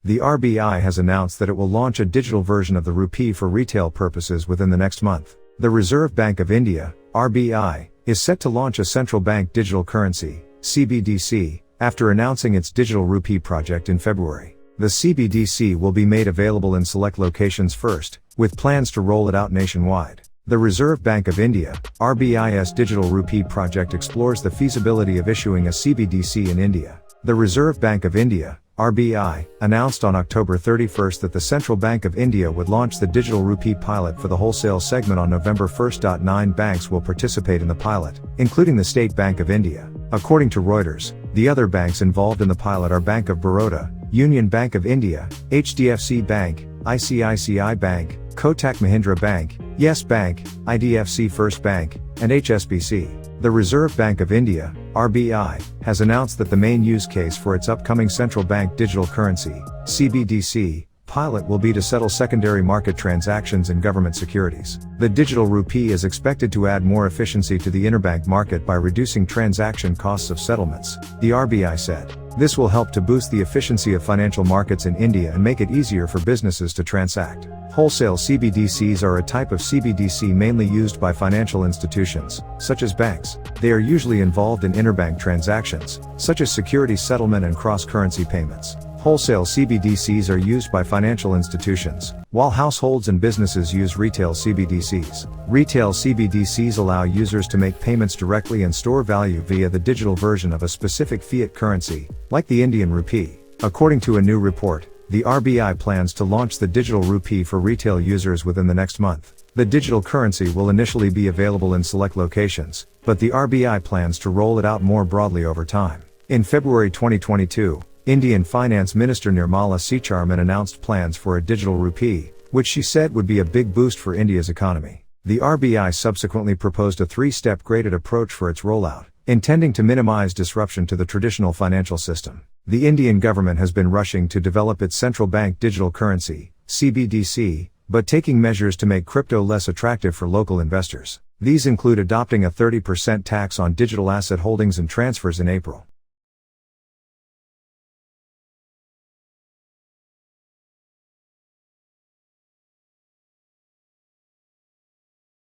The RBI has announced that it will launch a digital version of the rupee for retail purposes within the next month. The Reserve Bank of India, RBI, is set to launch a central bank digital currency, CBDC, after announcing its digital rupee project in February. The CBDC will be made available in select locations first, with plans to roll it out nationwide. The Reserve Bank of India, RBI's digital rupee project explores the feasibility of issuing a CBDC in India. The Reserve Bank of India, RBI, announced on October 31 that the Central Bank of India would launch the digital rupee pilot for the wholesale segment on November 1. 9 banks will participate in the pilot, including the State Bank of India. According to Reuters, the other banks involved in the pilot are Bank of Baroda, Union Bank of India, HDFC Bank, ICICI Bank, Kotak Mahindra Bank, Yes Bank, IDFC First Bank, and HSBC. The Reserve Bank of India, RBI, has announced that the main use case for its upcoming central bank digital currency, CBDC, pilot will be to settle secondary market transactions in government securities. The digital rupee is expected to add more efficiency to the interbank market by reducing transaction costs of settlements, the RBI said. This will help to boost the efficiency of financial markets in India and make it easier for businesses to transact. Wholesale CBDCs are a type of CBDC mainly used by financial institutions, such as banks. They are usually involved in interbank transactions, such as securities settlement and cross-currency payments. Wholesale CBDCs are used by financial institutions, while households and businesses use retail CBDCs. Retail CBDCs allow users to make payments directly and store value via the digital version of a specific fiat currency, like the Indian rupee. According to a new report, the RBI plans to launch the digital rupee for retail users within the next month. The digital currency will initially be available in select locations, but the RBI plans to roll it out more broadly over time. In February 2022, Indian Finance Minister Nirmala Sitharaman announced plans for a digital rupee, which she said would be a big boost for India's economy. The RBI subsequently proposed a three-step graded approach for its rollout, intending to minimize disruption to the traditional financial system. The Indian government has been rushing to develop its central bank digital currency, CBDC, but taking measures to make crypto less attractive for local investors. These include adopting a 30% tax on digital asset holdings and transfers in April.